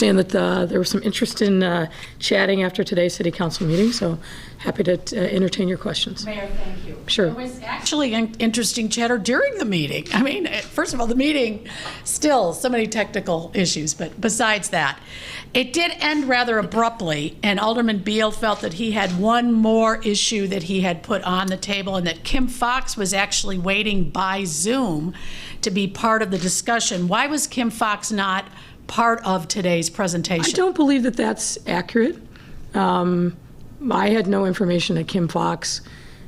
understand that there was some interest in chatting after today's City Council meeting, so happy to entertain your questions. Mayor, thank you. Sure. It was actually an interesting chatter during the meeting. I mean, first of all, the meeting, still so many technical issues, but besides that, it did end rather abruptly, and Alderman Beal felt that he had one more issue that he had put on the table, and that Kim Fox was actually waiting by Zoom to be part of the discussion. Why was Kim Fox not part of today's presentation? I don't believe that that's accurate. I had no information that Kim Fox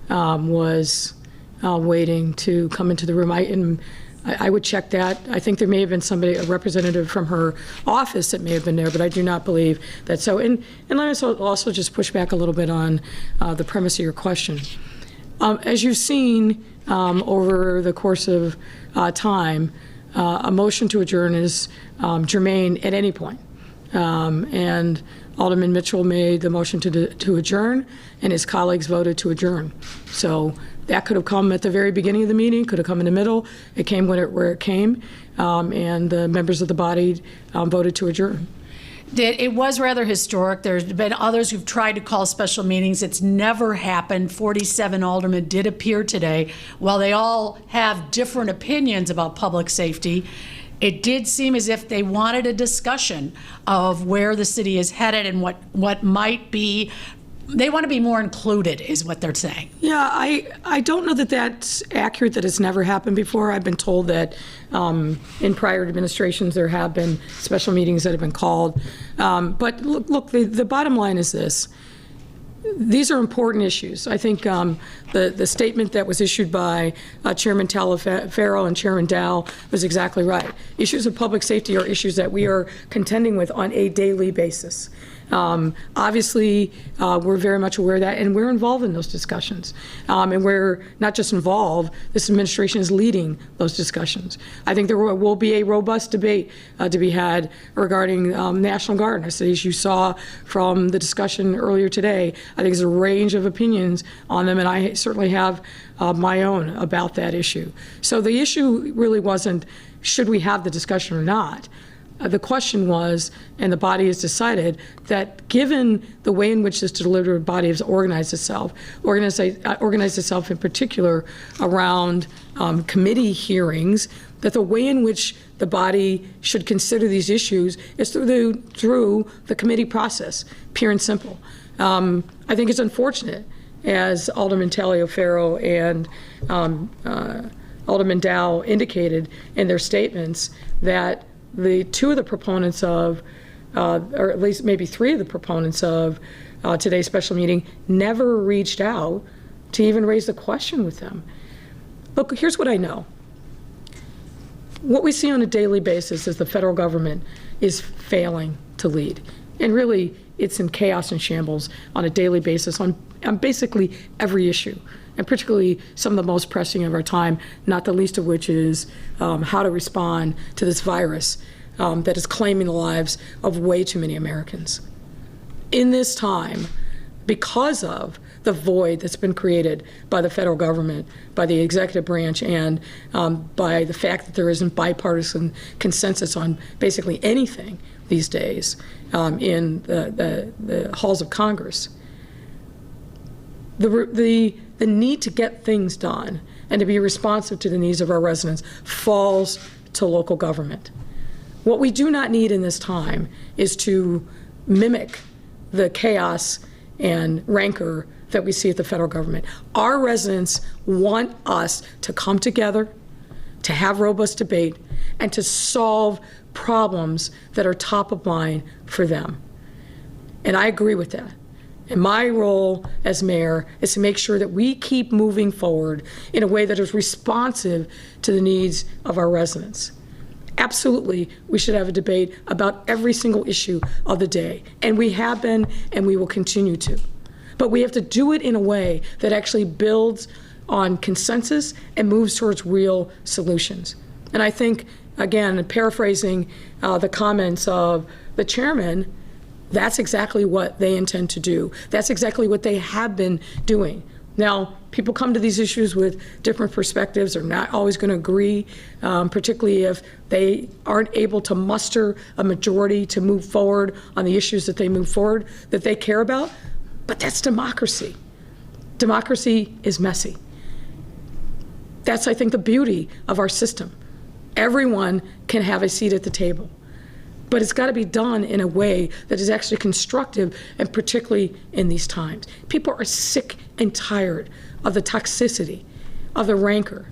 was waiting to come into the room. I would check that. I think there may have been somebody, a representative from her office that may have been there, but I do not believe that so. And let me also just push back a little bit on the premise of your question. As you've seen over the course of time, a motion to adjourn is germane at any point. And Alderman Mitchell made the motion to adjourn, and his colleagues voted to adjourn. So that could have come at the very beginning of the meeting, could have come in the middle. It came where it came, and the members of the body voted to adjourn. It was rather historic. There's been others who've tried to call special meetings. It's never happened. 47 aldermen did appear today. While they all have different opinions about public safety, it did seem as if they wanted a discussion of where the city is headed and what might be. They want to be more included, is what they're saying. Yeah, I don't know that that's accurate, that it's never happened before. I've been told that in prior administrations there have been special meetings that have been called. But look, the bottom line is this. These are important issues. I think the statement that was issued by Chairman Talaferro and Chairman Dow was exactly right. Issues of public safety are issues that we are contending with on a daily basis. Obviously, we're very much aware of that, and we're involved in those discussions. And we're not just involved, this administration is leading those discussions. I think there will be a robust debate to be had regarding National Guard. As you saw from the discussion earlier today, I think there's a range of opinions on them, and I certainly have my own about that issue. So the issue really wasn't, should we have the discussion or not? The question was, and the body has decided, that given the way in which this deliberative body has organized itself in particular around committee hearings, that the way in which the body should consider these issues is through the committee process, pure and simple. I think it's unfortunate, as Alderman Taliaferro and Alderman Dow indicated in their statements, that the two of the proponents of, or at least maybe three of the proponents of today's special meeting never reached out to even raise the question with them. Look, here's what I know. What we see on a daily basis is the federal government is failing to lead. And really, it's in chaos and shambles on a daily basis on basically every issue, and particularly some of the most pressing of our time, not the least of which is how to respond to this virus that is claiming the lives of way too many Americans. In this time, because of the void that's been created by the federal government, by the executive branch, and by the fact that there isn't bipartisan consensus on basically anything these days in the halls of Congress, the need to get things done and to be responsive to the needs of our residents falls to local government. What we do not need in this time is to mimic the chaos and rancor that we see at the federal government. Our residents want us to come together, to have robust debate, and to solve problems that are top of mind for them. And I agree with that. And my role as mayor is to make sure that we keep moving forward in a way that is responsive to the needs of our residents. Absolutely, we should have a debate about every single issue of the day. And we have been, and we will continue to. But we have to do it in a way that actually builds on consensus and moves towards real solutions. And I think, again, paraphrasing the comments of the chairman, that's exactly what they intend to do. That's exactly what they have been doing. Now, people come to these issues with different perspectives. They're not always going to agree, particularly if they aren't able to muster a majority to move forward on the issues that they care about. But that's democracy. Democracy is messy. That's, I think, the beauty of our system. Everyone can have a seat at the table. But it's got to be done in a way that is actually constructive, and particularly in these times. People are sick and tired of the toxicity, of the rancor,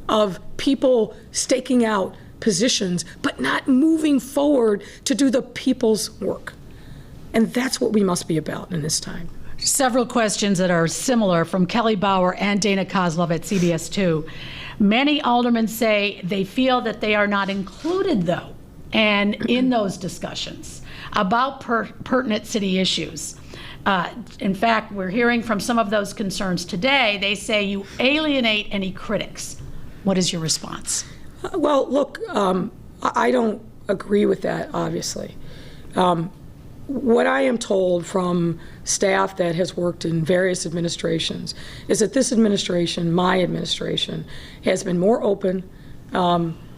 of people staking out positions but not moving forward to do the people's work. And that's what we must be about in this time. Several questions that are similar from Kelly Bauer and Dana Kozlov at CBS 2. Many aldermen say they feel that they are not included, though, and in those discussions about pertinent city issues. In fact, we're hearing from some of those concerns today. They say you alienate any critics. What is your response? Well, look, I don't agree with that, obviously. What I am told from staff that has worked in various administrations is that this administration, my administration, has been more open,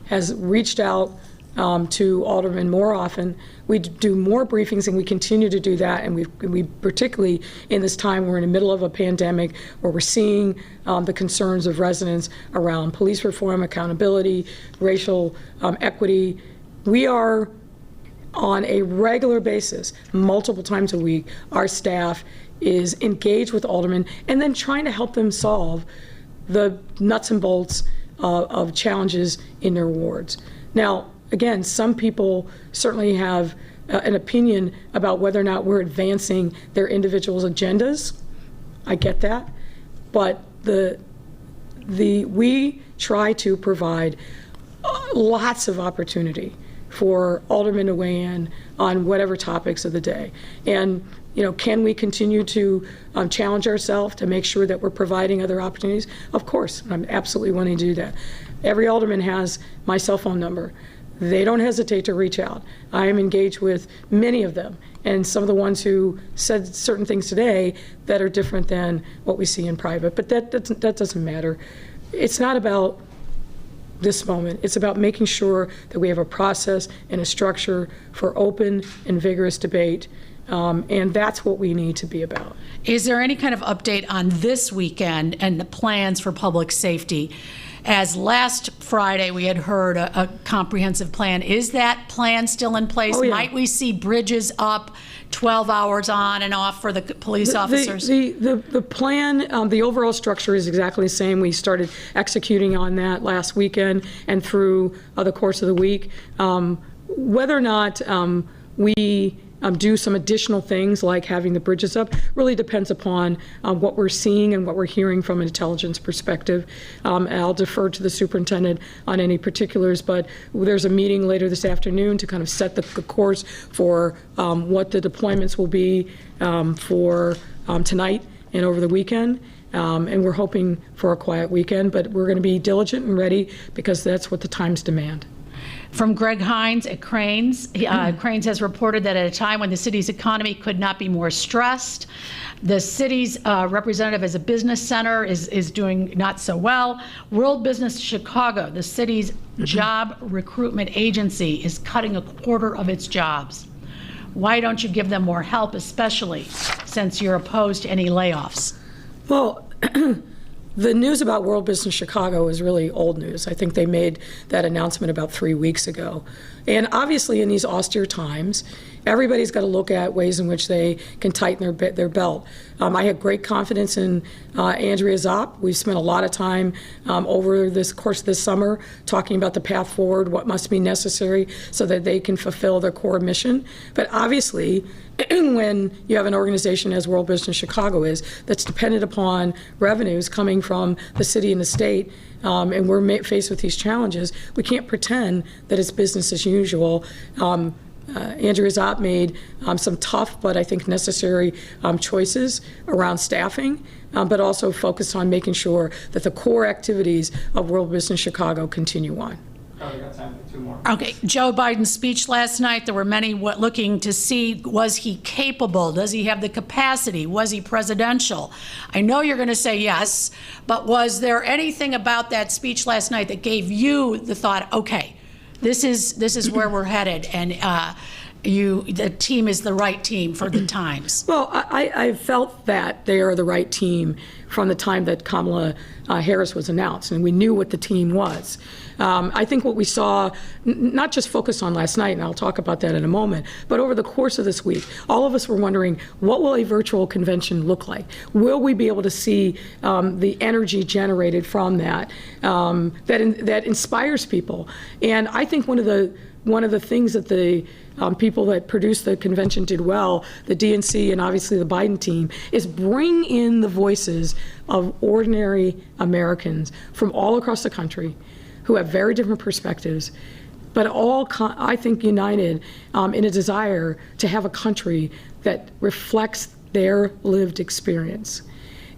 has reached out to aldermen more often. We do more briefings, and we continue to do that. And we particularly in this time, we're in the middle of a pandemic where we're seeing the concerns of residents around police reform, accountability, racial equity. We are on a regular basis, multiple times a week, our staff is engaged with aldermen and then trying to help them solve the nuts and bolts of challenges in their wards. Now, again, some people certainly have an opinion about whether or not we're advancing their individuals' agendas. I get that. But we try to provide lots of opportunity for aldermen to weigh in on whatever topics of the day. And, can we continue to challenge ourselves to make sure that we're providing other opportunities? Of course, I'm absolutely wanting to do that. Every alderman has my cell phone number. They don't hesitate to reach out. I am engaged with many of them, and some of the ones who said certain things today that are different than what we see in private. But that doesn't matter. It's not about this moment. It's about making sure that we have a process and a structure for open and vigorous debate, and that's what we need to be about. Is there any kind of update on this weekend and the plans for public safety? As last Friday we had heard a comprehensive plan. Is that plan still in place? Oh, yeah. Might we see bridges up 12 hours on and off for the police officers? The plan, the overall structure is exactly the same. We started executing on that last weekend and through the course of the week. Whether or not we do some additional things like having the bridges up really depends upon what we're seeing and what we're hearing from an intelligence perspective. And I'll defer to the superintendent on any particulars, but there's a meeting later this afternoon to kind of set the course for what the deployments will be for tonight and over the weekend. And we're hoping for a quiet weekend, but we're going to be diligent and ready because that's what the times demand. From Greg Hines at Cranes. Cranes has reported that at a time when the city's economy could not be more stressed, the city's representative as a business center is doing not so well. World Business Chicago, the city's job recruitment agency, is cutting a quarter of its jobs. Why don't you give them more help, especially since you're opposed to any layoffs? Well, the news about World Business Chicago is really old news. I think they made that announcement about 3 weeks ago. And obviously in these austere times, everybody's got to look at ways in which they can tighten their belt. I have great confidence in Andrea Zopp. We've spent a lot of time over this course of this summer talking about the path forward, what must be necessary so that they can fulfill their core mission. But obviously, when you have an organization as World Business Chicago is, that's dependent upon revenues coming from the city and the state, and we're faced with these challenges, we can't pretend that it's business as usual. Andrea Zopp made some tough but I think necessary choices around staffing, but also focused on making sure that the core activities of World Business Chicago continue on. Probably got time for two more. Okay, Joe Biden's speech last night, there were many looking to see, was he capable? Does he have the capacity? Was he presidential? I know you're going to say yes, but was there anything about that speech last night that gave you the thought, okay, this is where we're headed, and the team is the right team for the times? Well, I felt that they are the right team from the time that Kamala Harris was announced, and we knew what the team was. I think what we saw, not just focused on last night, and I'll talk about that in a moment, but over the course of this week, all of us were wondering, what will a virtual convention look like? Will we be able to see the energy generated from that, that inspires people? And I think one of the things that the people that produced the convention did well, the DNC and obviously the Biden team, is bring in the voices of ordinary Americans from all across the country who have very different perspectives, but all, I think, united in a desire to have a country that reflects their lived experience.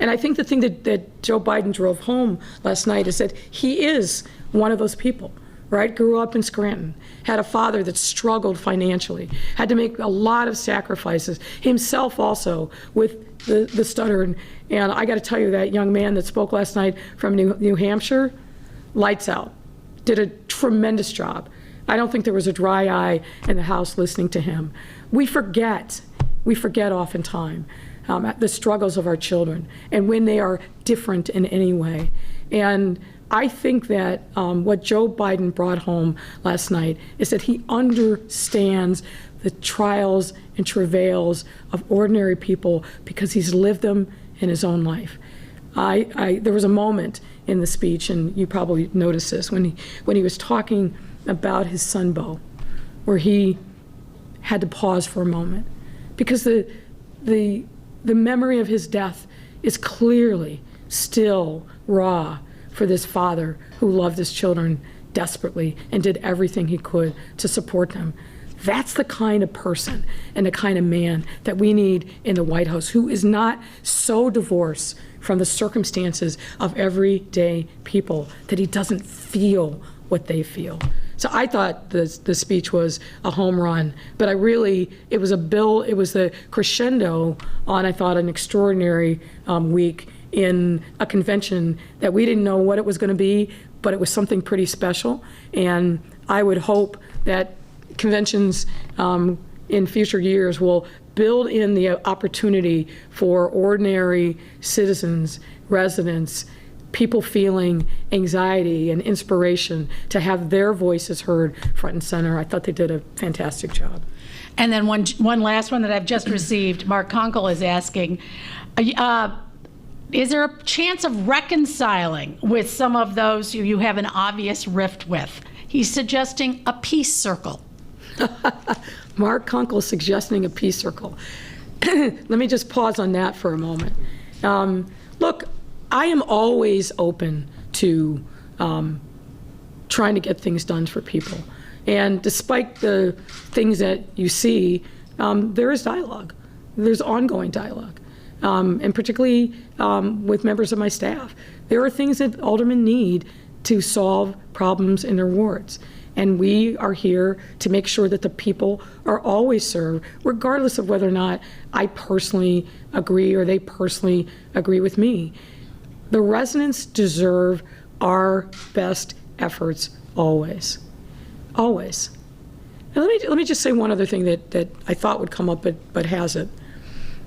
And I think the thing that Joe Biden drove home last night is that he is one of those people. Right? Grew up in Scranton, had a father that struggled financially, had to make a lot of sacrifices, himself also with the stutter. And I got to tell you, that young man that spoke last night from New Hampshire, lights out, did a tremendous job. I don't think there was a dry eye in the House listening to him. We forget oftentimes the struggles of our children and when they are different in any way. And I think that what Joe Biden brought home last night is that he understands the trials and travails of ordinary people because he's lived them in his own life. There was a moment in the speech, and you probably noticed this, when he was talking about his son Beau, where he had to pause for a moment because the memory of his death is clearly still raw for this father who loved his children desperately and did everything he could to support them. That's the kind of person and the kind of man that we need in the White House, who is not so divorced from the circumstances of everyday people that he doesn't feel what they feel. So I thought the speech was a home run, but it was the crescendo on, I thought, an extraordinary week in a convention that we didn't know what it was going to be, but it was something pretty special. And I would hope that conventions in future years will build in the opportunity for ordinary citizens, residents, people feeling anxiety and inspiration to have their voices heard front and center. I thought they did a fantastic job. And then one last one that I've just received, Mark Conkle is asking, is there a chance of reconciling with some of those who you have an obvious rift with? He's suggesting a peace circle. Mark Conkle suggesting a peace circle. Let me just pause on that for a moment. Look, I am always open to trying to get things done for people. And despite the things that you see, there is dialogue. There's ongoing dialogue. And particularly with members of my staff. There are things that aldermen need to solve problems in their wards. And we are here to make sure that the people are always served, regardless of whether or not I personally agree or they personally agree with me. The residents deserve our best efforts always. Always. And let me just say one other thing that I thought would come up but hasn't.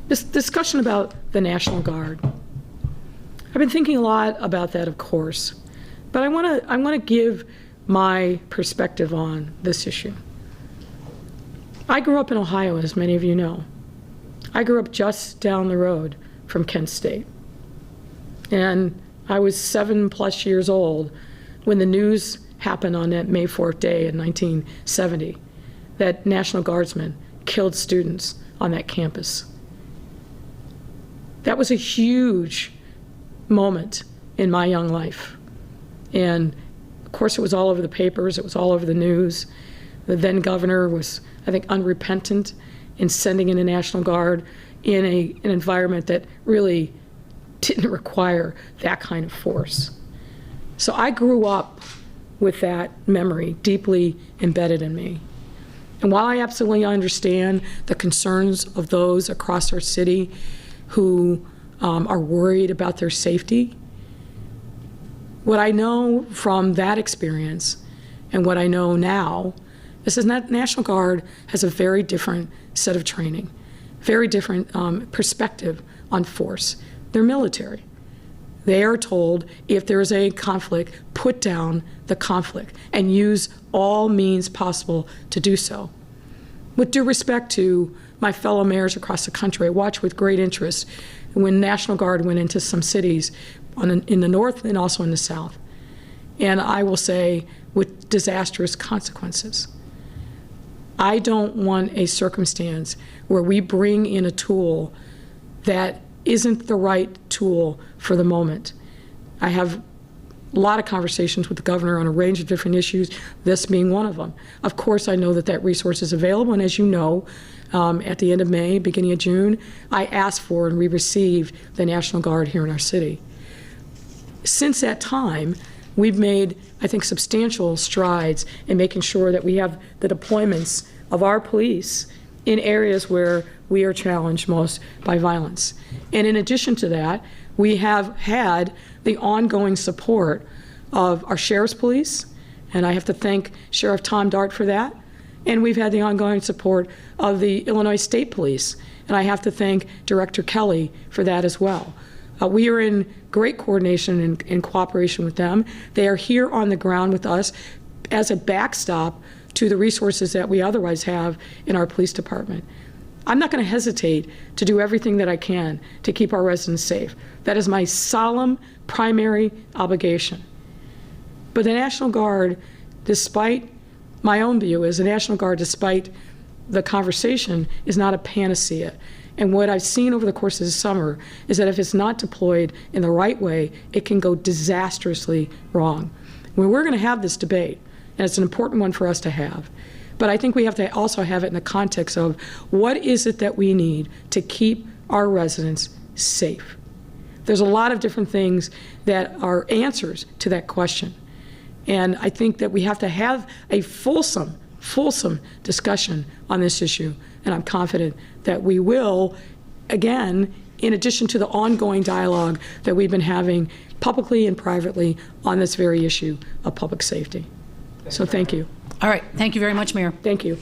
This discussion about the National Guard. I've been thinking a lot about that, of course, but I want to give my perspective on this issue. I grew up in Ohio, as many of you know. I grew up just down the road from Kent State. And I was 7+ years old when the news happened on that May 4th day in 1970 that National Guardsmen killed students on that campus. That was a huge moment in my young life. And of course, it was all over the papers, it was all over the news. The then governor was, I think, unrepentant in sending in the National Guard in an environment that really didn't require that kind of force. So I grew up with that memory deeply embedded in me. And while I absolutely understand the concerns of those across our city who are worried about their safety, what I know from that experience and what I know now is that National Guard has a very different set of training, very different perspective on force. They're military. They are told if there is a conflict, put down the conflict and use all means possible to do so. With due respect to my fellow mayors across the country, I watched with great interest when National Guard went into some cities in the north and also in the south. And I will say, with disastrous consequences. I don't want a circumstance where we bring in a tool that isn't the right tool for the moment. I have a lot of conversations with the governor on a range of different issues, this being one of them. Of course, I know that resource is available, and as you know, at the end of May, beginning of June, I asked for and we received the National Guard here in our city. Since that time, we've made, I think, substantial strides in making sure that we have the deployments of our police in areas where we are challenged most by violence. And in addition to that, we have had the ongoing support of our sheriff's police, and I have to thank Sheriff Tom Dart for that. And we've had the ongoing support of the Illinois State Police, and I have to thank Director Kelly for that as well. We are in great coordination and cooperation with them. They are here on the ground with us as a backstop to the resources that we otherwise have in our police department. I'm not going to hesitate to do everything that I can to keep our residents safe. That is my solemn primary obligation. But the National Guard, despite my own view, is the National Guard, despite the conversation, is not a panacea. And what I've seen over the course of the summer is that if it's not deployed in the right way, it can go disastrously wrong. We're going to have this debate, and it's an important one for us to have. But I think we have to also have it in the context of what is it that we need to keep our residents safe? There's a lot of different things that are answers to that question. And I think that we have to have a fulsome discussion on this issue. And I'm confident that we will, again, in addition to the ongoing dialogue that we've been having publicly and privately on this very issue of public safety. So thank you. All right. Thank you very much, Mayor. Thank you.